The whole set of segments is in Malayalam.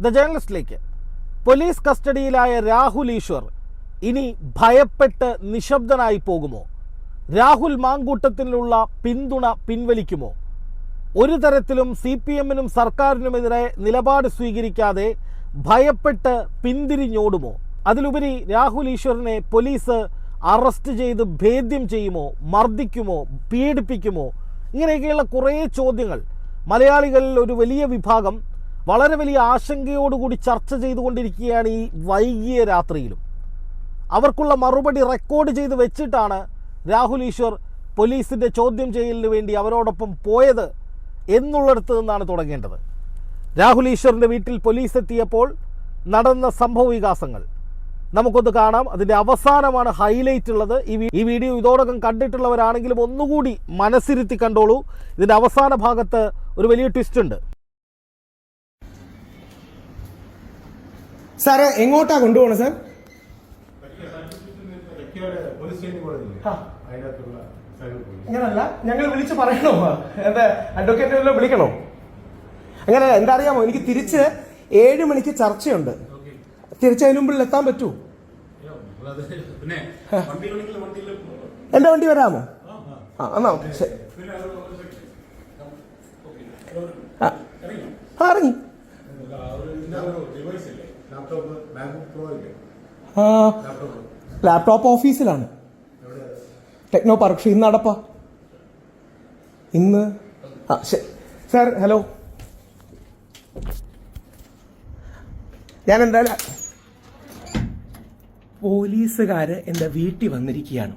ദ ജേർണലിസ്റ്റിലേക്ക്. പോലീസ് കസ്റ്റഡിയിലായ രാഹുൽ ഈശ്വർ ഇനി ഭയപ്പെട്ട് നിശബ്ദനായി പോകുമോ? രാഹുൽ മാങ്കൂട്ടത്തിനുള്ള പിന്തുണ പിൻവലിക്കുമോ? ഒരു തരത്തിലും CPM-നും സർക്കാരിനുമെതിരെ നിലപാട് സ്വീകരിക്കാതെ ഭയപ്പെട്ട് പിന്തിരിഞ്ഞോടുമോ? അതിലുപരി രാഹുൽ ഈശ്വറിനെ പോലീസ് അറസ്റ്റ് ചെയ്ത് ഭേദ്യം ചെയ്യുമോ, മർദ്ദിക്കുമോ, പീഡിപ്പിക്കുമോ? ഇങ്ങനെയൊക്കെയുള്ള കുറേ ചോദ്യങ്ങൾ മലയാളികളിൽ ഒരു വലിയ വിഭാഗം വളരെ വലിയ ആശങ്കയോടുകൂടി ചർച്ച ചെയ്തുകൊണ്ടിരിക്കുകയാണ് ഈ വൈകിയ രാത്രിയിലും. അവർക്കുള്ള മറുപടി റെക്കോർഡ് ചെയ്ത് വെച്ചിട്ടാണ് രാഹുൽ ഈശ്വർ പോലീസിൻ്റെ ചോദ്യം ചെയ്യലിന് വേണ്ടി അവരോടൊപ്പം പോയത് എന്നുള്ളിടത്ത് നിന്നാണ് തുടങ്ങേണ്ടത്. രാഹുൽ ഈശ്വറിൻ്റെ വീട്ടിൽ പോലീസ് എത്തിയപ്പോൾ നടന്ന സംഭവ വികാസങ്ങൾ നമുക്കൊന്ന് കാണാം. അതിൻ്റെ അവസാനമാണ് ഹൈലൈറ്റ് ഉള്ളത്. ഈ വീഡിയോ ഇതോടകം കണ്ടിട്ടുള്ളവരാണെങ്കിലും ഒന്നുകൂടി മനസ്സിരുത്തി കണ്ടോളൂ. ഇതിൻ്റെ അവസാന ഭാഗത്ത് ഒരു വലിയ ട്വിസ്റ്റ് ഉണ്ട്. സാറ് എങ്ങോട്ടാ കൊണ്ടുപോകണം സാർ? അങ്ങനല്ല, ഞങ്ങൾ വിളിച്ച് പറയണോ? എന്താ അഡ്വക്കേറ്റ് വിളിക്കണോ? അങ്ങനെ എന്താ അറിയാമോ, എനിക്ക് തിരിച്ച് 7 മണിക്ക് ചർച്ചയുണ്ട്. തിരിച്ചതിന് മുമ്പിൽ എത്താൻ പറ്റൂ? എന്റെ വണ്ടി വരാമോ? എന്നാ ശരി. ഇറങ്ങി. ലാപ്ടോപ്പ് ഓഫീസിലാണ്, ടെക്നോ പാർക്ക്. പക്ഷെ ഇന്ന് അടപ്പാ. ഇന്ന് സാർ ഹലോ, ഞാൻ എന്തായാലും പോലീസുകാര് എൻ്റെ വീട്ടിൽ വന്നിരിക്കുകയാണ്.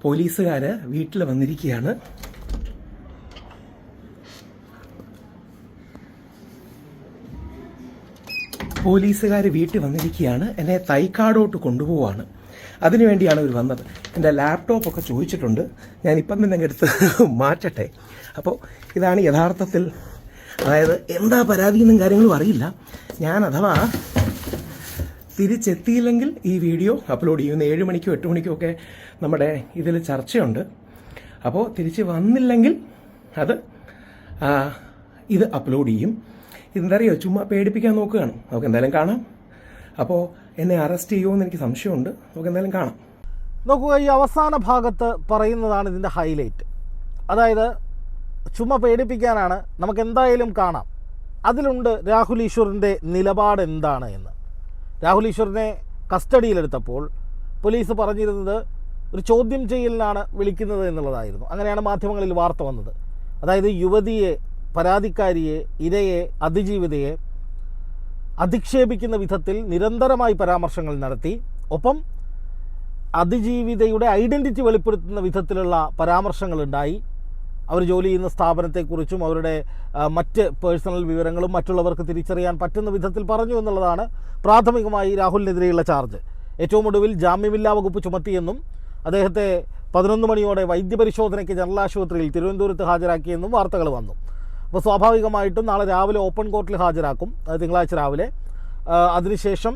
പോലീസുകാര് വീട്ടിൽ വന്നിരിക്കുകയാണ്. എന്നെ തൈക്കാടോട്ട് കൊണ്ടുപോവാണ്. അതിനുവേണ്ടിയാണ് ഇവർ വന്നത്. എൻ്റെ ലാപ്ടോപ്പൊക്കെ ചോദിച്ചിട്ടുണ്ട്. ഞാനിപ്പം തന്നെ എടുത്ത് മാറ്റട്ടെ. അപ്പോൾ ഇതാണ് യഥാർത്ഥത്തിൽ, അതായത് എന്താ പരാതിയെന്നും കാര്യങ്ങളും അറിയില്ല. ഞാൻ അഥവാ തിരിച്ചെത്തിയില്ലെങ്കിൽ ഈ വീഡിയോ അപ്ലോഡ് ചെയ്യും. 7 മണിക്കോ 8 മണിക്കോ ഒക്കെ നമ്മുടെ ഇതിൽ ചർച്ചയുണ്ട്. അപ്പോൾ തിരിച്ച് വന്നില്ലെങ്കിൽ ഇത് അപ്ലോഡ് ചെയ്യും. ഇതെന്തറിയോ, ചുമ്മാ പേടിപ്പിക്കാൻ നോക്കുകയാണ്. നമുക്ക് എന്തായാലും കാണാം. അപ്പോൾ എന്നെ അറസ്റ്റ് ചെയ്യുമോയെന്ന് എനിക്ക് സംശയമുണ്ട്. നമുക്ക് എന്തായാലും കാണാം. നോക്കുക, ഈ അവസാന ഭാഗത്ത് പറയുന്നതാണ് ഇതിൻ്റെ ഹൈലൈറ്റ്. അതായത് ചുമ്മാ പേടിപ്പിക്കാനാണ്, നമുക്ക് എന്തായാലും കാണാം. അതിലുണ്ട് രാഹുൽ ഈശ്വറിൻ്റെ നിലപാട് എന്താണ് എന്ന്. രാഹുൽ ഈശ്വറിനെ കസ്റ്റഡിയിലെടുത്തപ്പോൾ പോലീസ് പറഞ്ഞിരുന്നത് ഒരു ചോദ്യം ചെയ്യലിനാണ് വിളിക്കുന്നത് എന്നുള്ളതായിരുന്നു. അങ്ങനെയാണ് മാധ്യമങ്ങളിൽ വാർത്ത വന്നത്. അതായത് യുവതിയെ, പരാതിക്കാരിയെ, ഇരയെ, അതിജീവിതയെ അധിക്ഷേപിക്കുന്ന വിധത്തിൽ നിരന്തരമായി പരാമർശങ്ങൾ നടത്തി. ഒപ്പം അതിജീവിതയുടെ ഐഡൻറ്റിറ്റി വെളിപ്പെടുത്തുന്ന വിധത്തിലുള്ള പരാമർശങ്ങളുണ്ടായി. അവർ ജോലി ചെയ്യുന്ന സ്ഥാപനത്തെക്കുറിച്ചും അവരുടെ മറ്റ് പേഴ്സണൽ വിവരങ്ങളും മറ്റുള്ളവർക്ക് തിരിച്ചറിയാൻ പറ്റുന്ന വിധത്തിൽ പറഞ്ഞു എന്നുള്ളതാണ് പ്രാഥമികമായി രാഹുലിനെതിരെയുള്ള ചാർജ്. ഏറ്റവും ഒടുവിൽ ജാമ്യമില്ലാ വകുപ്പ് ചുമത്തിയെന്നും അദ്ദേഹത്തെ 11 മണിയോടെ വൈദ്യപരിശോധനയ്ക്ക് ജനറൽ ആശുപത്രിയിൽ തിരുവനന്തപുരത്ത് ഹാജരാക്കിയെന്നും വാർത്തകൾ വന്നു. അപ്പോൾ സ്വാഭാവികമായിട്ടും നാളെ രാവിലെ ഓപ്പൺ കോർട്ടിൽ ഹാജരാക്കും, തിങ്കളാഴ്ച രാവിലെ. അതിനുശേഷം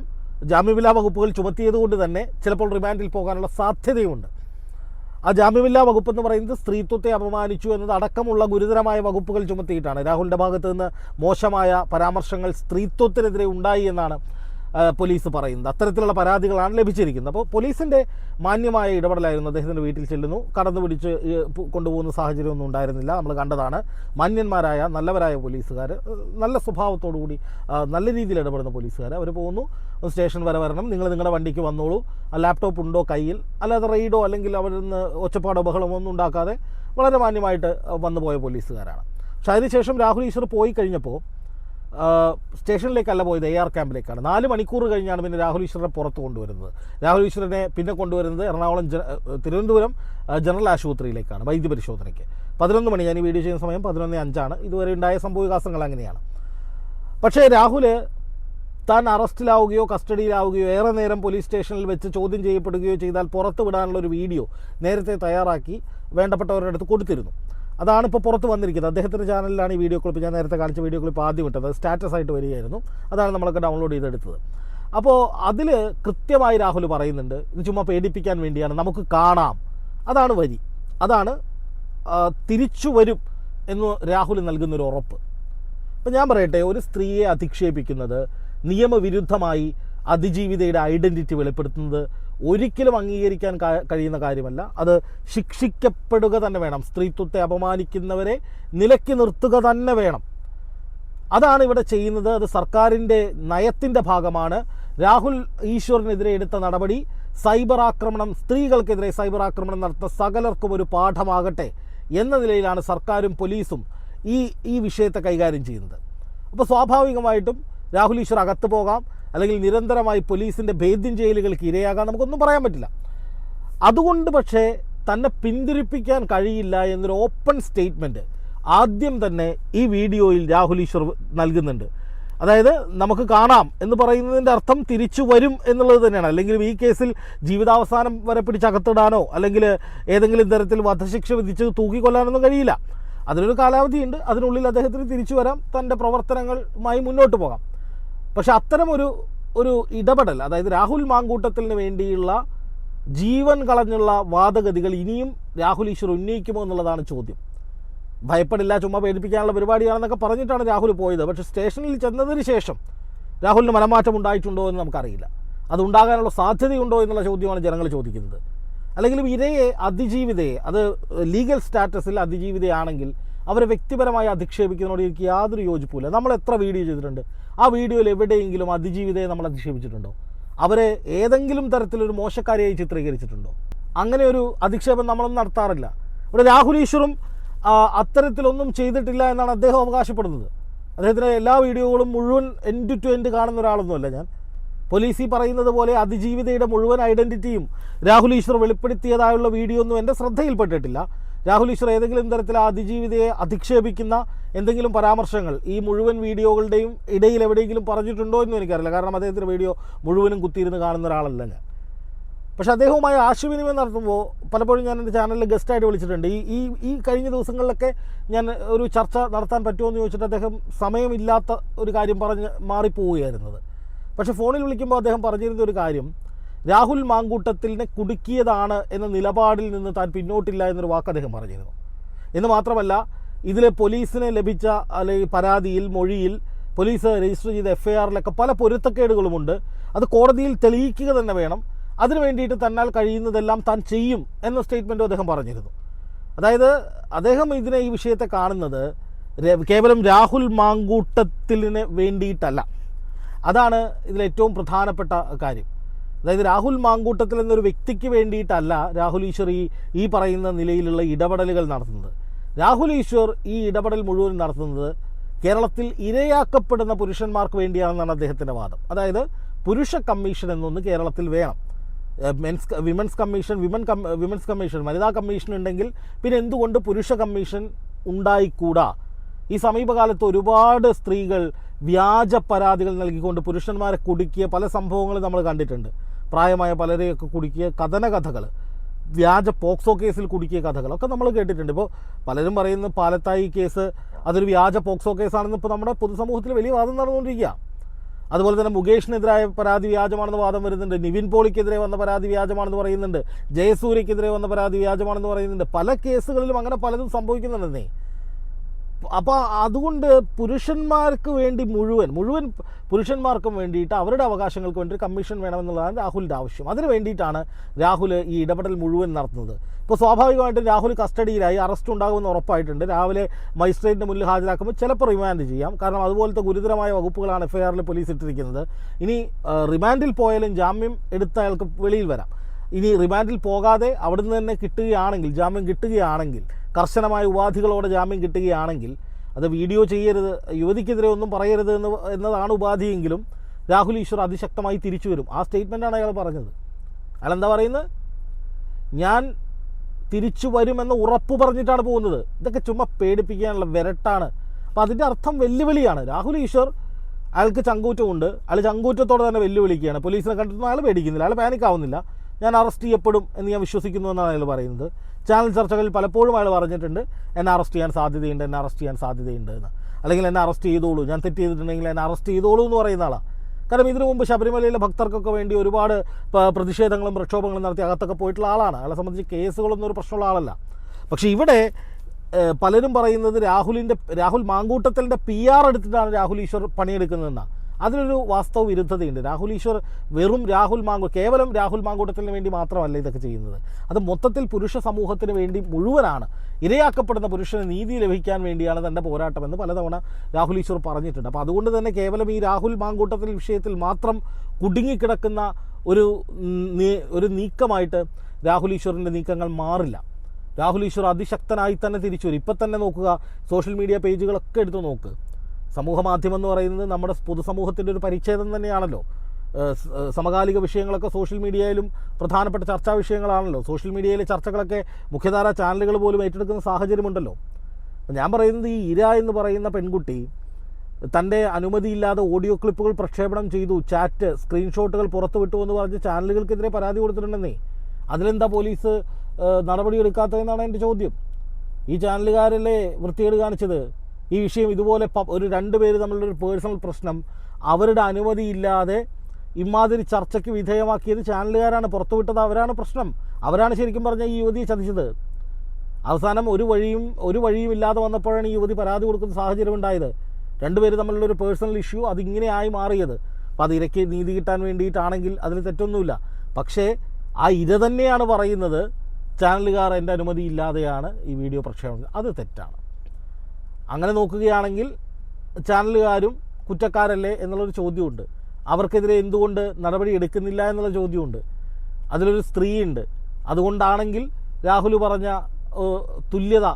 ജാമ്യമില്ലാ വകുപ്പുകൾ ചുമത്തിയതുകൊണ്ട് തന്നെ ചിലപ്പോൾ റിമാൻഡിൽ പോകാനുള്ള സാധ്യതയുണ്ട്. ആ ജാമ്യമില്ലാ വകുപ്പ് എന്ന് പറയുന്നത് സ്ത്രീത്വത്തെ അപമാനിച്ചു എന്നത് അടക്കമുള്ള ഗുരുതരമായ വകുപ്പുകൾ ചുമത്തിയിട്ടാണ്. രാഹുലിൻ്റെ ഭാഗത്തു നിന്ന് മോശമായ പരാമർശങ്ങൾ സ്ത്രീത്വത്തിനെതിരെ ഉണ്ടായി എന്നാണ് പോലീസ് പറയുന്നത്. അത്തരത്തിലുള്ള പരാതികളാണ് ലഭിച്ചിരിക്കുന്നത്. അപ്പോൾ പോലീസിൻ്റെ മാന്യമായ ഇടപെടലായിരുന്നു. അദ്ദേഹത്തിൻ്റെ വീട്ടിൽ ചെല്ലുന്നു, കടന്നു പിടിച്ച് കൊണ്ടുപോകുന്ന സാഹചര്യമൊന്നും ഉണ്ടായിരുന്നില്ല. നമ്മൾ കണ്ടതാണ്. മാന്യന്മാരായ നല്ലവരായ പോലീസുകാർ, നല്ല സ്വഭാവത്തോടുകൂടി നല്ല രീതിയിൽ ഇടപെടുന്ന പോലീസുകാർ. അവർ പോകുന്നു, സ്റ്റേഷൻ വരെ വരണം, നിങ്ങൾ നിങ്ങളുടെ വണ്ടിക്ക് വന്നോളൂ, ലാപ്ടോപ്പ് ഉണ്ടോ കയ്യിൽ, അല്ലാതെ റെയ്ഡോ അല്ലെങ്കിൽ അവരിൽ നിന്ന് ഒച്ചപ്പാടോ ബഹളമോ ഒന്നും ഉണ്ടാക്കാതെ വളരെ മാന്യമായിട്ട് വന്നു പോയ പോലീസുകാരാണ്. പക്ഷേ അതിനുശേഷം രാഹുൽ ഈശ്വർ പോയി കഴിഞ്ഞപ്പോൾ സ്റ്റേഷനിലേക്കല്ല പോയത്, AR ക്യാമ്പിലേക്കാണ്. 4 മണിക്കൂർ കഴിഞ്ഞാണ് പിന്നെ രാഹുൽ ഈശ്വറിനെ പുറത്ത് കൊണ്ടുവരുന്നത്. രാഹുൽ ഈശ്വറിനെ പിന്നെ കൊണ്ടുവരുന്നത് എറണാകുളം തിരുവനന്തപുരം ജനറൽ ആശുപത്രിയിലേക്കാണ് വൈദ്യപരിശോധനയ്ക്ക്. 11 മണി, ഞാൻ ഈ വീഡിയോ ചെയ്യുന്ന സമയം 11:05. ഇതുവരെ ഉണ്ടായ സംഭവവികാസങ്ങൾ അങ്ങനെയാണ്. പക്ഷേ രാഹുൽ താൻ അറസ്റ്റിലാവുകയോ കസ്റ്റഡിയിലാവുകയോ ഏറെ നേരം പോലീസ് സ്റ്റേഷനിൽ വെച്ച് ചോദ്യം ചെയ്യപ്പെടുകയോ ചെയ്താൽ പുറത്ത് വിടാനുള്ളൊരു വീഡിയോ നേരത്തെ തയ്യാറാക്കി വേണ്ടപ്പെട്ടവരുടെ അടുത്ത് കൊടുത്തിരുന്നു. അതാണ് ഇപ്പോൾ പുറത്ത് വന്നിരിക്കുന്നത്. അദ്ദേഹത്തിൻ്റെ ചാനലിലാണ് ഈ വീഡിയോ ക്ലിപ്പ്, ഞാൻ നേരത്തെ കാണിച്ച വീഡിയോ ക്ലിപ്പ് ആദ്യം ഇട്ടത്, സ്റ്റാറ്റസ് ആയിട്ട് വരികയായിരുന്നു. അതാണ് നമ്മളൊക്കെ ഡൗൺലോഡ് ചെയ്തെടുത്തത്. അപ്പോൾ അതിൽ കൃത്യമായി രാഹുൽ പറയുന്നുണ്ട്, ഇത് ചുമ്മാ പേടിപ്പിക്കാൻ വേണ്ടിയാണ്, നമുക്ക് കാണാം. അതാണ് വരി, അതാണ് തിരിച്ചു വരും എന്ന് രാഹുൽ നൽകുന്നൊരു ഉറപ്പ്. ഇപ്പം ഞാൻ പറയട്ടെ, ഒരു സ്ത്രീയെ അധിക്ഷേപിക്കുന്നത്, നിയമവിരുദ്ധമായി അതിജീവിതയുടെ ഐഡൻറ്റിറ്റി വെളിപ്പെടുത്തുന്നത് ഒരിക്കലും അംഗീകരിക്കാൻ കഴിയുന്ന കാര്യമല്ല. അത് ശിക്ഷിക്കപ്പെടുക തന്നെ വേണം. സ്ത്രീത്വത്തെ അപമാനിക്കുന്നവരെ നിലയ്ക്ക് നിർത്തുക തന്നെ വേണം. അതാണ് ഇവിടെ ചെയ്യുന്നത്. അത് സർക്കാരിൻ്റെ നയത്തിൻ്റെ ഭാഗമാണ്. രാഹുൽ ഈശ്വറിനെതിരെ എടുത്ത നടപടി സൈബർ ആക്രമണം, സ്ത്രീകൾക്കെതിരെ സൈബർ ആക്രമണം നടത്തുന്ന സകലർക്കും ഒരു പാഠമാകട്ടെ എന്ന നിലയിലാണ് സർക്കാരും പോലീസും ഈ വിഷയത്തെ കൈകാര്യം ചെയ്യുന്നത്. അപ്പോൾ സ്വാഭാവികമായിട്ടും രാഹുൽ ഈശ്വർ അകത്ത് പോകാം, അല്ലെങ്കിൽ നിരന്തരമായി പോലീസിൻ്റെ ഭേദ്യം ചെയ്യലുകൾക്ക് ഇരയാകാൻ നമുക്കൊന്നും പറയാൻ പറ്റില്ല. അതുകൊണ്ട് പക്ഷേ തന്നെ പിന്തിരിപ്പിക്കാൻ കഴിയില്ല എന്നൊരു ഓപ്പൺ സ്റ്റേറ്റ്മെൻറ്റ് ആദ്യം തന്നെ ഈ വീഡിയോയിൽ രാഹുൽ ഈശ്വർ നൽകുന്നുണ്ട്. അതായത് നമുക്ക് കാണാം എന്ന് പറയുന്നതിൻ്റെ അർത്ഥം തിരിച്ചു വരും എന്നുള്ളത് തന്നെയാണ്. അല്ലെങ്കിൽ ഈ കേസിൽ ജീവിതാവസാനം വരെ പിടിച്ചകത്തിടാനോ അല്ലെങ്കിൽ ഏതെങ്കിലും തരത്തിൽ വധശിക്ഷ വിധിച്ച് തൂക്കിക്കൊല്ലാനൊന്നും കഴിയില്ല. അതിനൊരു കാലാവധിയുണ്ട്. അതിനുള്ളിൽ അദ്ദേഹത്തിന് തിരിച്ചു വരാം, തൻ്റെ പ്രവർത്തനങ്ങളുമായി മുന്നോട്ട് പോകാം. പക്ഷെ അത്തരം ഒരു ഇടപെടൽ, അതായത് രാഹുൽ മാങ്കൂട്ടത്തിന് വേണ്ടിയുള്ള ജീവൻ കളഞ്ഞുള്ള വാദഗതികൾ ഇനിയും രാഹുൽ ഈശ്വർ ഉന്നയിക്കുമോ എന്നുള്ളതാണ് ചോദ്യം. ഭയപ്പെടില്ല, ചുമ്മാ പേടിപ്പിക്കാനുള്ള പരിപാടിയാണെന്നൊക്കെ പറഞ്ഞിട്ടാണ് രാഹുൽ പോയത്. പക്ഷേ സ്റ്റേഷനിൽ ചെന്നതിന് ശേഷം രാഹുലിന് മനമാറ്റം ഉണ്ടായിട്ടുണ്ടോ എന്ന് നമുക്കറിയില്ല. അതുണ്ടാകാനുള്ള സാധ്യതയുണ്ടോ എന്നുള്ള ചോദ്യമാണ് ജനങ്ങൾ ചോദിക്കുന്നത്. അല്ലെങ്കിൽ ഇരയെ, അതിജീവിതയെ, അത് ലീഗൽ സ്റ്റാറ്റസിൽ അതിജീവിതയാണെങ്കിൽ അവരെ വ്യക്തിപരമായി അധിക്ഷേപിക്കുന്നതോട് എനിക്ക് യാതൊരു യോജിപ്പില്ല. നമ്മൾ എത്ര വീഡിയോ ചെയ്തിട്ടുണ്ട്, ആ വീഡിയോയിൽ എവിടെയെങ്കിലും അതിജീവിതയെ നമ്മൾ അധിക്ഷേപിച്ചിട്ടുണ്ടോ? അവരെ ഏതെങ്കിലും തരത്തിലൊരു മോശക്കാരിയായി ചിത്രീകരിച്ചിട്ടുണ്ടോ? അങ്ങനെ ഒരു അധിക്ഷേപം നമ്മളൊന്നും നടത്താറില്ല. ഇവിടെ രാഹുൽ ഈശ്വറും അത്തരത്തിലൊന്നും ചെയ്തിട്ടില്ല എന്നാണ് അദ്ദേഹം അവകാശപ്പെടുന്നത്. അദ്ദേഹത്തിൻ്റെ എല്ലാ വീഡിയോകളും മുഴുവൻ എൻഡ് ടു എൻഡ് കാണുന്ന ഒരാളൊന്നുമല്ല ഞാൻ. പോലീസ് ഈ പറയുന്നത് പോലെ അതിജീവിതയുടെ മുഴുവൻ ഐഡൻറ്റിറ്റിയും രാഹുൽ ഈശ്വർ വെളിപ്പെടുത്തിയതായുള്ള വീഡിയോ ഒന്നും എൻ്റെ ശ്രദ്ധയിൽപ്പെട്ടിട്ടില്ല. രാഹുൽ ഈശ്വർ ഏതെങ്കിലും തരത്തിൽ അതിജീവിതയെ അധിക്ഷേപിക്കുന്ന എന്തെങ്കിലും പരാമർശങ്ങൾ ഈ മുഴുവൻ വീഡിയോകളുടെയും ഇടയിൽ എവിടെയെങ്കിലും പറഞ്ഞിട്ടുണ്ടോ എന്നും എനിക്കറിയില്ല. കാരണം അദ്ദേഹത്തിൻ്റെ വീഡിയോ മുഴുവനും കുത്തിയിരുന്ന് കാണുന്ന ഒരാളല്ല ഞാൻ. പക്ഷേ അദ്ദേഹവുമായി ആശയവിനിമയം നടത്തുമ്പോൾ പലപ്പോഴും ഞാൻ എൻ്റെ ചാനലിൽ ഗസ്റ്റായിട്ട് വിളിച്ചിട്ടുണ്ട്. ഈ കഴിഞ്ഞ ദിവസങ്ങളിലൊക്കെ ഞാൻ ഒരു ചർച്ച നടത്താൻ പറ്റുമോ എന്ന് ചോദിച്ചിട്ട് അദ്ദേഹം സമയമില്ലാത്ത ഒരു കാര്യം പറഞ്ഞ് മാറിപ്പോവുകയായിരുന്നത്. പക്ഷേ ഫോണിൽ വിളിക്കുമ്പോൾ അദ്ദേഹം പറഞ്ഞിരുന്ന ഒരു കാര്യം, രാഹുൽ മാങ്കൂട്ടത്തിനെ കുടുക്കിയതാണ് എന്ന നിലപാടിൽ നിന്ന് താൻ പിന്നോട്ടില്ല എന്നൊരു വാക്ക് അദ്ദേഹം പറഞ്ഞിരുന്നു. എന്ന് മാത്രമല്ല, ഇതിലെ പോലീസിന് ലഭിച്ച അല്ലെങ്കിൽ പരാതിയിൽ, മൊഴിയിൽ, പോലീസ് രജിസ്റ്റർ ചെയ്ത FIRലൊക്കെ പല പൊരുത്തക്കേടുകളുമുണ്ട്. അത് കോടതിയിൽ തെളിയിക്കുക തന്നെ വേണം. അതിനു വേണ്ടിയിട്ട് തന്നാൽ കഴിയുന്നതെല്ലാം താൻ ചെയ്യും എന്ന സ്റ്റേറ്റ്മെൻറ്റും അദ്ദേഹം പറഞ്ഞിരുന്നു. അതായത് അദ്ദേഹം ഈ വിഷയത്തെ കാണുന്നത് കേവലം രാഹുൽ മാങ്കൂട്ടത്തിന് വേണ്ടിയിട്ടല്ല. അതാണ് ഇതിലേറ്റവും പ്രധാനപ്പെട്ട കാര്യം. അതായത് രാഹുൽ മാങ്കൂട്ടത്തിൽ എന്നൊരു വ്യക്തിക്ക് വേണ്ടിയിട്ടല്ല രാഹുൽ ഈശ്വർ ഈ പറയുന്ന നിലയിലുള്ള ഇടപെടലുകൾ നടത്തുന്നത്. രാഹുൽ ഈശ്വർ ഈ ഇടപെടൽ മുഴുവൻ നടത്തുന്നത് കേരളത്തിൽ ഇരയാക്കപ്പെടുന്ന പുരുഷന്മാർക്ക് വേണ്ടിയാണെന്നാണ് അദ്ദേഹത്തിൻ്റെ വാദം. അതായത് പുരുഷ കമ്മീഷൻ എന്നൊന്ന് കേരളത്തിൽ വേണം. വിമൻസ് കമ്മീഷൻ, വനിതാ കമ്മീഷൻ ഉണ്ടെങ്കിൽ പിന്നെ എന്തുകൊണ്ട് പുരുഷ കമ്മീഷൻ ഉണ്ടായിക്കൂടാ? ഈ സമീപകാലത്ത് ഒരുപാട് സ്ത്രീകൾ വ്യാജ പരാതികൾ നൽകിക്കൊണ്ട് പുരുഷന്മാരെ കുടുക്കിയ പല സംഭവങ്ങളും നമ്മൾ കണ്ടിട്ടുണ്ട്. പ്രായമായ പലരെയൊക്കെ കുടുക്കിയ കഥകൾ, വ്യാജ പോക്സോ കേസിൽ കുടുക്കിയ കഥകളൊക്കെ നമ്മൾ കേട്ടിട്ടുണ്ട്. ഇപ്പോൾ പലരും പറയുന്ന പാലത്തായി കേസ് അതൊരു വ്യാജ പോക്സോ കേസാണെന്ന് ഇപ്പോൾ നമ്മുടെ പൊതുസമൂഹത്തിൽ വലിയ വാദം നടന്നുകൊണ്ടിരിക്കുക. അതുപോലെ തന്നെ മുകേഷിനെതിരായ പരാതി വ്യാജമാണെന്ന് വാദം വരുന്നുണ്ട്. നിവിൻ പോളിക്കെതിരെ വന്ന പരാതി വ്യാജമാണെന്ന് പറയുന്നുണ്ട്. ജയസൂര്യക്കെതിരെ വന്ന പരാതി വ്യാജമാണെന്ന് പറയുന്നുണ്ട്. പല കേസുകളിലും അങ്ങനെ പലതും സംഭവിക്കുന്നുണ്ടെന്നേ. അപ്പോൾ അതുകൊണ്ട് പുരുഷന്മാർക്ക് വേണ്ടി മുഴുവൻ പുരുഷന്മാർക്കും വേണ്ടിയിട്ട് അവരുടെ അവകാശങ്ങൾക്ക് വേണ്ടി കമ്മീഷൻ വേണമെന്നുള്ളതാണ് രാഹുലിൻ്റെ ആവശ്യം. അതിന് വേണ്ടിയിട്ടാണ് രാഹുൽ ഈ ഇടപെടൽ മുഴുവൻ നടത്തുന്നത്. ഇപ്പോൾ സ്വാഭാവികമായിട്ടും രാഹുൽ കസ്റ്റഡിയിലായി, അറസ്റ്റ് ഉണ്ടാകുമെന്ന് ഉറപ്പായിട്ടുണ്ട്. രാവിലെ മജിസ്ട്രേറ്റിൻ്റെ മുന്നിൽ ഹാജരാക്കുമ്പോൾ ചിലപ്പോൾ റിമാൻഡ് ചെയ്യാം. കാരണം അതുപോലത്തെ ഗുരുതരമായ വകുപ്പുകളാണ് FIRൽ പോലീസ് ഇട്ടിരിക്കുന്നത്. ഇനി റിമാൻഡിൽ പോയാലും ജാമ്യം എടുത്ത അയാൾക്ക് വെളിയിൽ വരാം. ഇനി റിമാൻഡിൽ പോകാതെ അവിടുന്ന് തന്നെ കിട്ടുകയാണെങ്കിൽ, ജാമ്യം കിട്ടുകയാണെങ്കിൽ, കർശനമായ ഉപാധികളോടെ ജാമ്യം കിട്ടുകയാണെങ്കിൽ, അത് വീഡിയോ ചെയ്യരുത്, യുവതിക്കെതിരെ ഒന്നും പറയരുത് എന്നതാണ് ഉപാധിയെങ്കിലും രാഹുൽ ഈശ്വർ അതിശക്തമായി തിരിച്ചു വരും. ആ സ്റ്റേറ്റ്മെൻറ്റാണ് അയാൾ പറഞ്ഞത്. അയാൾ എന്താ പറയുന്നത്? ഞാൻ തിരിച്ചു വരുമെന്ന് ഉറപ്പ് പറഞ്ഞിട്ടാണ് പോകുന്നത്. ഇതൊക്കെ ചുമ്മാ പേടിപ്പിക്കാനുള്ള വിരട്ടാണ്. അപ്പോൾ അതിൻ്റെ അർത്ഥം വെല്ലുവിളിയാണ്. രാഹുൽ ഈശ്വർ അയാൾക്ക് ചങ്കൂറ്റമുണ്ട്. അയാൾ ചങ്കൂറ്റത്തോടെ തന്നെ വെല്ലുവിളിക്കുകയാണ്. പോലീസിനെ കണ്ടിട്ടൊന്നും അയാൾ പേടിക്കുന്നില്ല, അയാൾ പാനിക്കാവുന്നില്ല. ഞാൻ അറസ്റ്റ് ചെയ്യപ്പെടും എന്ന് ഞാൻ വിശ്വസിക്കുന്നു എന്നാണ് അയാൾ പറയുന്നത്. ചാനൽ ചർച്ചകളിൽ പലപ്പോഴും അയാൾ പറഞ്ഞിട്ടുണ്ട്, എന്നെ അറസ്റ്റ് ചെയ്യാൻ സാധ്യതയുണ്ട് എന്ന്. അല്ലെങ്കിൽ എന്നെ അറസ്റ്റ് ചെയ്തോളൂ, ഞാൻ തെറ്റ് ചെയ്തിട്ടുണ്ടെങ്കിൽ എന്നെ അറസ്റ്റ് ചെയ്തോളൂ എന്ന് പറയുന്ന ആളാണ്. കാരണം ഇതിനു മുമ്പ് ശബരിമലയിലെ ഭക്തർക്കൊക്കെ വേണ്ടി ഒരുപാട് പ്രതിഷേധങ്ങളും പ്രക്ഷോഭങ്ങളും നടത്തി അകത്തൊക്കെ പോയിട്ടുള്ള ആളാണ്. അയാളെ സംബന്ധിച്ച് കേസുകളൊന്നും ഒരു പ്രശ്നമുള്ള ആളല്ല. പക്ഷേ ഇവിടെ പലരും പറയുന്നത് രാഹുൽ മാങ്കൂട്ടത്തലിൻ്റെ PR എടുത്തിട്ടാണ് രാഹുൽ ഈശ്വർ പണിയെടുക്കുന്നതെന്നാണ്. അതിലൊരു വാസ്തവ വിരുദ്ധതയുണ്ട്. രാഹുൽ ഈശ്വർ വെറും കേവലം രാഹുൽ മാങ്കൂട്ടത്തിന് വേണ്ടി മാത്രമല്ല ഇതൊക്കെ ചെയ്യുന്നത്. അത് മൊത്തത്തിൽ പുരുഷ സമൂഹത്തിന് വേണ്ടി മുഴുവനാണ്. ഇരയാക്കപ്പെടുന്ന പുരുഷന് നീതി ലഭിക്കാൻ വേണ്ടിയാണ് തൻ്റെ പോരാട്ടമെന്ന് പലതവണ രാഹുൽ ഈശ്വർ പറഞ്ഞിട്ടുണ്ട്. അപ്പോൾ അതുകൊണ്ട് തന്നെ കേവലം ഈ രാഹുൽ മാങ്കൂട്ടത്തിൽ വിഷയത്തിൽ മാത്രം കുടുങ്ങിക്കിടക്കുന്ന ഒരു നീക്കമായിട്ട് രാഹുൽ ഈശ്വറിൻ്റെ നീക്കങ്ങൾ മാറില്ല. രാഹുൽ ഈശ്വർ അതിശക്തനായി തന്നെ തിരിച്ചു വരും. ഇപ്പം തന്നെ നോക്കുക, സോഷ്യൽ മീഡിയ പേജുകളൊക്കെ എടുത്ത് നോക്ക്. സമൂഹ മാധ്യമം എന്ന് പറയുന്നത് നമ്മുടെ പൊതുസമൂഹത്തിൻ്റെ ഒരു പരിച്ഛേദം തന്നെയാണല്ലോ. സമകാലിക വിഷയങ്ങളൊക്കെ സോഷ്യൽ മീഡിയയിലും പ്രധാനപ്പെട്ട ചർച്ചാ വിഷയങ്ങളാണല്ലോ. സോഷ്യൽ മീഡിയയിലെ ചർച്ചകളൊക്കെ മുഖ്യധാരാ ചാനലുകൾ പോലും ഏറ്റെടുക്കുന്ന സാഹചര്യമുണ്ടല്ലോ. അപ്പം ഞാൻ പറയുന്നത്, ഈ ഇര എന്ന് പറയുന്ന പെൺകുട്ടി തൻ്റെ അനുമതിയില്ലാതെ ഓഡിയോ ക്ലിപ്പുകൾ പ്രക്ഷേപണം ചെയ്തു, ചാറ്റ് സ്ക്രീൻഷോട്ടുകൾ പുറത്തു വിട്ടു എന്ന് പറഞ്ഞ് ചാനലുകൾക്കെതിരെ പരാതി കൊടുത്തിട്ടുണ്ടെന്നേ. അതിലെന്താ പോലീസ് നടപടിയെടുക്കാത്തതെന്നാണ് എൻ്റെ ചോദ്യം. ഈ ചാനലുകാരല്ലേ വൃത്തികേട് കാണിച്ചത്? ഈ വിഷയം ഇതുപോലെ ഒരു 2 പേര് തമ്മിലൊരു പേഴ്സണൽ പ്രശ്നം അവരുടെ അനുമതിയില്ലാതെ ഇമാതിരി ചർച്ചയ്ക്ക് വിധേയമാക്കിയത് ചാനലുകാരാണ്, പുറത്തുവിട്ടത് അവരാണ് പ്രശ്നം. അവരാണ് ശരിക്കും പറഞ്ഞാൽ ഈ യുവതിയെ ചതിച്ചത്. അവസാനം ഒരു വഴിയും ഇല്ലാതെ വന്നപ്പോഴാണ് ഈ യുവതി പരാതി കൊടുക്കുന്ന സാഹചര്യം ഉണ്ടായത്. 2 പേര് തമ്മിലുള്ളൊരു പേഴ്സണൽ ഇഷ്യൂ അതിങ്ങനെയായി മാറിയത്. അപ്പോൾ അത് ഇരയ്ക്ക് നീതി കിട്ടാൻ വേണ്ടിയിട്ടാണെങ്കിൽ അതിൽ തെറ്റൊന്നുമില്ല. പക്ഷേ ആ ഇര തന്നെയാണ് പറയുന്നത് ചാനലുകാർ എൻ്റെ അനുമതിയില്ലാതെയാണ് ഈ വീഡിയോ പ്രക്ഷേപണം. അത് തെറ്റാണ്. അങ്ങനെ നോക്കുകയാണെങ്കിൽ ചാനലുകാരും കുറ്റക്കാരല്ലേ എന്നുള്ളൊരു ചോദ്യമുണ്ട്. അവർക്കെതിരെ എന്തുകൊണ്ട് നടപടി എടുക്കുന്നില്ല എന്നുള്ള ചോദ്യമുണ്ട്. അതിലൊരു സ്ത്രീയുണ്ട്. അതുകൊണ്ടാണെങ്കിൽ രാഹുൽ പറഞ്ഞ തുല്യത,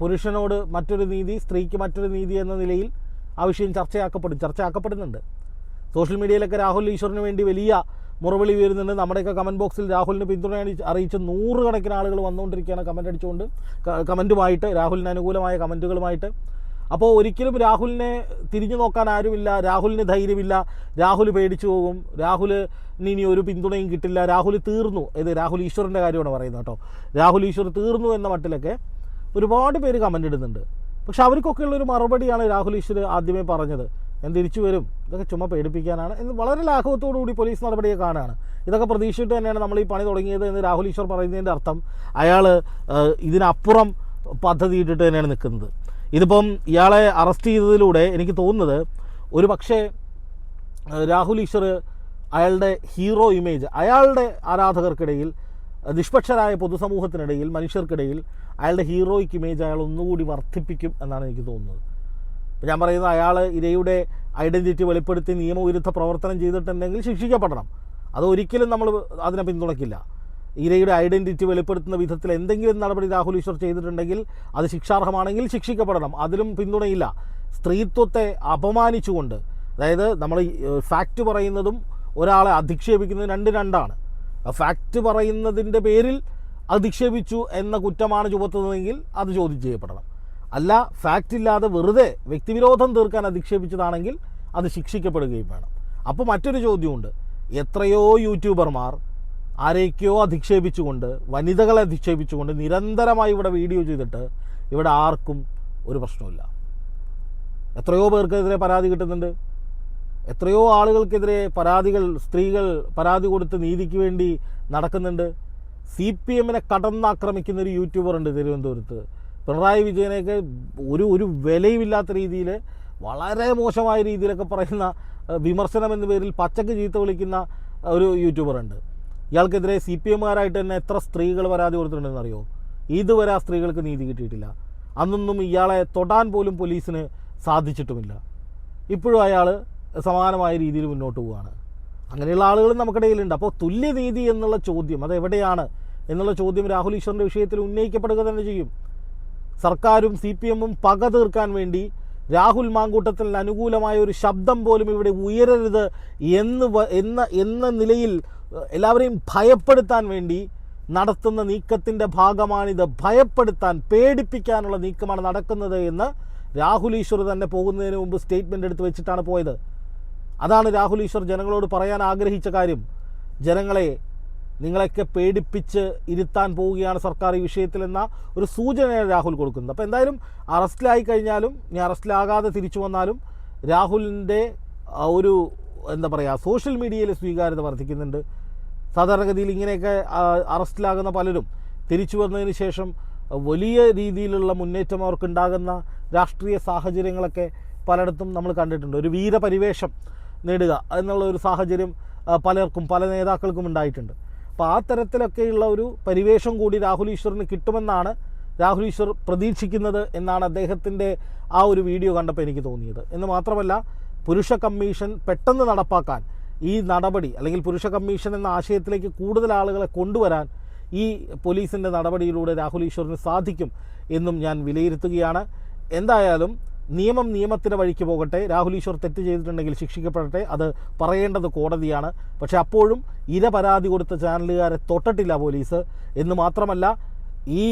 പുരുഷനോട് മറ്റൊരു നീതി, സ്ത്രീക്ക് മറ്റൊരു നീതി എന്ന നിലയിൽ ആ വിഷയം ചർച്ചയാക്കപ്പെടുന്നുണ്ട്. സോഷ്യൽ മീഡിയയിലൊക്കെ രാഹുൽ ഈശ്വറിന് വേണ്ടി വലിയ മുറവിളി വരുന്നുണ്ട്. നമ്മുടെയൊക്കെ കമൻറ്റ് ബോക്സിൽ രാഹുലിന് പിന്തുണ അറിയിച്ച് 100 കണക്കിന് ആളുകൾ വന്നുകൊണ്ടിരിക്കുകയാണ് കമൻറ്റുമായിട്ട്, രാഹുലിന് അനുകൂലമായ കമൻറ്റുകളുമായിട്ട്. അപ്പോൾ ഒരിക്കലും രാഹുലിനെ തിരിഞ്ഞു നോക്കാൻ ആരുമില്ല, രാഹുലിന് ധൈര്യമില്ല, രാഹുൽ പേടിച്ചു പോകും, രാഹുലിന് ഇനി ഒരു പിന്തുണയും കിട്ടില്ല, രാഹുൽ തീർന്നു. രാഹുൽ ഈശ്വറിൻ്റെ കാര്യമാണ് പറയുന്നത് കേട്ടോ. രാഹുൽ ഈശ്വർ തീർന്നു എന്ന മട്ടിലൊക്കെ ഒരുപാട് പേര് കമൻ്റ് ഇടുന്നുണ്ട്. പക്ഷെ അവർക്കൊക്കെയുള്ളൊരു മറുപടിയാണ് രാഹുൽ ഈശ്വർ ആദ്യമേ പറഞ്ഞത്, ഞാൻ തിരിച്ചു വരും, ഇതൊക്കെ ചുമ്മാ പേടിപ്പിക്കാനാണ് എന്ന് വളരെ ലാഘവത്തോടുകൂടി പോലീസ് നടപടിയെ കാണുകയാണ്. ഇതൊക്കെ പ്രതീക്ഷിച്ചിട്ട് തന്നെയാണ് നമ്മൾ ഈ പണി തുടങ്ങിയത് എന്ന് രാഹുൽ ഈശ്വർ പറയുന്നതിൻ്റെ അർത്ഥം അയാൾ ഇതിനപ്പുറം പദ്ധതി ഇട്ടിട്ട് തന്നെയാണ് നിൽക്കുന്നത്. ഇതിപ്പം ഇയാളെ അറസ്റ്റ് ചെയ്തതിലൂടെ എനിക്ക് തോന്നുന്നത് ഒരു പക്ഷേ രാഹുൽ ഈശ്വർ അയാളുടെ ഹീറോ ഇമേജ് അയാളുടെ ആരാധകർക്കിടയിൽ, നിഷ്പക്ഷരായ പൊതുസമൂഹത്തിനിടയിൽ, മനുഷ്യർക്കിടയിൽ അയാളുടെ ഹീറോയിക് ഇമേജ് അയാൾ ഒന്നുകൂടി വർദ്ധിപ്പിക്കും എന്നാണ് എനിക്ക് തോന്നുന്നത്. ഞാൻ പറയുന്നത്, അയാൾ ഇരയുടെ ഐഡൻറ്റിറ്റി വെളിപ്പെടുത്തി നിയമവിരുദ്ധ പ്രവർത്തനം ചെയ്തിട്ടുണ്ടെങ്കിൽ ശിക്ഷിക്കപ്പെടണം. അതൊരിക്കലും നമ്മൾ അതിനെ പിന്തുണയ്ക്കില്ല. ഇരയുടെ ഐഡൻറ്റിറ്റി വെളിപ്പെടുത്തുന്ന വിധത്തിൽ എന്തെങ്കിലും നടപടി രാഹുൽ ഈശ്വർ ചെയ്തിട്ടുണ്ടെങ്കിൽ അത് ശിക്ഷാർഹമാണെങ്കിൽ ശിക്ഷിക്കപ്പെടണം. അതിലും പിന്തുണയില്ല. സ്ത്രീത്വത്തെ അപമാനിച്ചുകൊണ്ട്, അതായത് നമ്മൾ ഫാക്റ്റ് പറയുന്നതും ഒരാളെ അധിക്ഷേപിക്കുന്നതും രണ്ടാണ്. ഫാക്റ്റ് പറയുന്നതിൻ്റെ പേരിൽ അധിക്ഷേപിച്ചു എന്ന കുറ്റമാണ് ചുമത്തുന്നതെങ്കിൽ അത് ചോദ്യം ചെയ്യപ്പെടണം. അല്ല, ഫാക്റ്റ് ഇല്ലാതെ വെറുതെ വ്യക്തിവിരോധം തീർക്കാൻ അധിക്ഷേപിച്ചതാണെങ്കിൽ അത് ശിക്ഷിക്കപ്പെടുകയും വേണം. അപ്പോൾ മറ്റൊരു ചോദ്യമുണ്ട്, എത്രയോ യൂട്യൂബർമാർ ആരെയൊക്കെയോ അധിക്ഷേപിച്ചുകൊണ്ട്, വനിതകളെ അധിക്ഷേപിച്ചുകൊണ്ട് നിരന്തരമായി ഇവിടെ വീഡിയോ ചെയ്തിട്ട് ഇവിടെ ആർക്കും ഒരു പ്രശ്നമില്ല. എത്രയോ പേർക്കെതിരെ പരാതി കിട്ടുന്നുണ്ട്. എത്രയോ ആളുകൾക്കെതിരെ സ്ത്രീകൾ പരാതി കൊടുത്ത് നീതിക്ക് വേണ്ടി നടക്കുന്നുണ്ട്. CPM-നെ കടന്നാക്രമിക്കുന്ന ഒരു യൂട്യൂബർ ഉണ്ട് തിരുവനന്തപുരത്ത്. പിണറായി വിജയനെയൊക്കെ ഒരു വിലയുമില്ലാത്ത രീതിയിൽ, വളരെ മോശമായ രീതിയിലൊക്കെ പറയുന്ന, വിമർശനം എന്ന പേരിൽ പച്ചക്ക് ചീത്ത വിളിക്കുന്ന ഒരു യൂട്യൂബറുണ്ട്. ഇയാൾക്കെതിരെ CPM-കാരായിട്ട് തന്നെ എത്ര സ്ത്രീകൾ പരാതി കൊടുത്തിട്ടുണ്ടെന്ന് അറിയോ? ഇതുവരെ ആ സ്ത്രീകൾക്ക് നീതി കിട്ടിയിട്ടില്ല. അന്നൊന്നും ഇയാളെ തൊടാൻ പോലും പോലീസിന് സാധിച്ചിട്ടുമില്ല. ഇപ്പോഴും അയാൾ സമാനമായ രീതിയിൽ മുന്നോട്ട് പോവുകയാണ്. അങ്ങനെയുള്ള ആളുകൾ നമുക്കിടയിലുണ്ട്. അപ്പോൾ തുല്യനീതി എന്നുള്ള ചോദ്യം അതെവിടെയാണ് എന്നുള്ള ചോദ്യം രാഹുൽ ഈശ്വറിൻ്റെ വിഷയത്തിൽ ഉന്നയിക്കപ്പെടുക തന്നെ ചെയ്യും. സർക്കാരും CPM-ഉം പക തീർക്കാൻ വേണ്ടി രാഹുൽ മാങ്കൂട്ടത്തിന് അനുകൂലമായ ഒരു ശബ്ദം പോലും ഇവിടെ ഉയരരുത് എന്ന നിലയിൽ എല്ലാവരെയും ഭയപ്പെടുത്താൻ വേണ്ടി നടത്തുന്ന നീക്കത്തിൻ്റെ ഭാഗമാണിത്. ഭയപ്പെടുത്താൻ, പേടിപ്പിക്കാനുള്ള നീക്കമാണ് നടക്കുന്നത് എന്ന് രാഹുൽ ഈശ്വർ തന്നെ പോകുന്നതിന് മുമ്പ് സ്റ്റേറ്റ്മെൻ്റ് എടുത്ത് വെച്ചിട്ടാണ് പോയത്. അതാണ് രാഹുൽ ഈശ്വർ ജനങ്ങളോട് പറയാൻ ആഗ്രഹിച്ച കാര്യം. ജനങ്ങളെ, നിങ്ങളെയൊക്കെ പേടിപ്പിച്ച് ഇരുത്താൻ പോവുകയാണ് സർക്കാർ ഈ വിഷയത്തിലെന്ന ഒരു സൂചനയാണ് രാഹുൽ കൊടുക്കുന്നത്. അപ്പോൾ എന്തായാലും അറസ്റ്റിലായി കഴിഞ്ഞാലും, ഇനി അറസ്റ്റിലാകാതെ തിരിച്ചു വന്നാലും രാഹുലിൻ്റെ ഒരു സോഷ്യൽ മീഡിയയിൽ സ്വീകാര്യത വർദ്ധിക്കുന്നുണ്ട്. സാധാരണഗതിയിൽ ഇങ്ങനെയൊക്കെ അറസ്റ്റിലാകുന്ന പലരും തിരിച്ചു വന്നതിന് ശേഷം വലിയ രീതിയിലുള്ള മുന്നേറ്റം അവർക്കുണ്ടാകുന്ന രാഷ്ട്രീയ സാഹചര്യങ്ങളൊക്കെ പലയിടത്തും നമ്മൾ കണ്ടിട്ടുണ്ട്. ഒരു വീരപരിവേഷം നേടുക എന്നുള്ള ഒരു സാഹചര്യം പലർക്കും പല നേതാക്കൾക്കും ഉണ്ടായിട്ടുണ്ട്. അപ്പോൾ ആ തരത്തിലൊക്കെയുള്ള ഒരു പരിവേഷം കൂടി രാഹുൽ ഈശ്വറിന് കിട്ടുമെന്നാണ് രാഹുൽ ഈശ്വർ പ്രതീക്ഷിക്കുന്നത് എന്നാണ് അദ്ദേഹത്തിൻ്റെ ആ ഒരു വീഡിയോ കണ്ടപ്പോൾ എനിക്ക് തോന്നിയത്. എന്ന് മാത്രമല്ല, പുരുഷ കമ്മീഷൻ പെട്ടെന്ന് നടപ്പാക്കാൻ ഈ നടപടി, അല്ലെങ്കിൽ പുരുഷ കമ്മീഷൻ എന്ന ആശയത്തിലേക്ക് കൂടുതൽ ആളുകളെ കൊണ്ടുവരാൻ ഈ പോലീസിൻ്റെ നടപടിയിലൂടെ രാഹുൽ ഈശ്വറിന് സാധിക്കും എന്നും ഞാൻ വിലയിരുത്തുകയാണ്. എന്തായാലും നിയമം നിയമത്തിൻ്റെ വഴിക്ക് പോകട്ടെ. രാഹുൽ ഈശ്വർ തെറ്റ് ചെയ്തിട്ടുണ്ടെങ്കിൽ ശിക്ഷിക്കപ്പെടട്ടെ, അത് പറയേണ്ടത് കോടതിയാണ്. പക്ഷേ അപ്പോഴും ഇര പരാതി കൊടുത്ത ചാനലുകാരെ തൊട്ടിട്ടില്ല പോലീസ്. എന്ന് മാത്രമല്ല, ഈ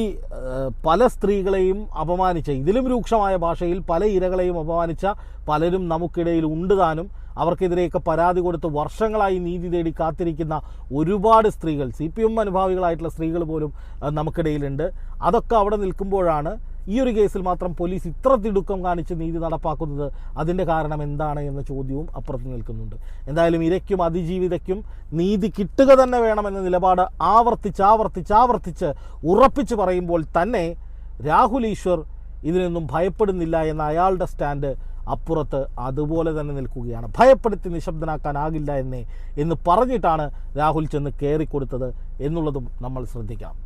പല സ്ത്രീകളെയും അപമാനിച്ച, ഇതിലും രൂക്ഷമായ ഭാഷയിൽ പല ഇരകളെയും അപമാനിച്ച പലരും നമുക്കിടയിൽ ഉണ്ട് താനും. അവർക്കെതിരെയൊക്കെ പരാതി കൊടുത്ത് വർഷങ്ങളായി നീതി തേടി കാത്തിരിക്കുന്ന ഒരുപാട് സ്ത്രീകൾ, CPM അനുഭാവികളായിട്ടുള്ള സ്ത്രീകൾ പോലും നമുക്കിടയിലുണ്ട്. അതൊക്കെ അവിടെ നിൽക്കുമ്പോഴാണ് ഈ ഒരു കേസിൽ മാത്രം പോലീസ് ഇത്ര തിടുക്കം കാണിച്ച് നീതി നടപ്പാക്കുന്നത്. അതിൻ്റെ കാരണം എന്താണ് എന്ന ചോദ്യവും അപ്പുറത്ത് നിൽക്കുന്നുണ്ട്. എന്തായാലും ഇരയ്ക്കും അതിജീവിതയ്ക്കും നീതി കിട്ടുക തന്നെ വേണമെന്ന നിലപാട് ആവർത്തിച്ച് ഉറപ്പിച്ച് പറയുമ്പോൾ തന്നെ രാഹുൽ ഈശ്വർ ഇതിനൊന്നും ഭയപ്പെടുന്നില്ല എന്ന അയാളുടെ സ്റ്റാൻഡ് അപ്പുറത്ത് അതുപോലെ തന്നെ നിൽക്കുകയാണ്. ഭയപ്പെടുത്തി നിശബ്ദനാക്കാനാകില്ല എന്ന് പറഞ്ഞിട്ടാണ് രാഹുൽ ചെന്ന് കയറിക്കൊടുത്തത് എന്നുള്ളതും നമ്മൾ ശ്രദ്ധിക്കാം.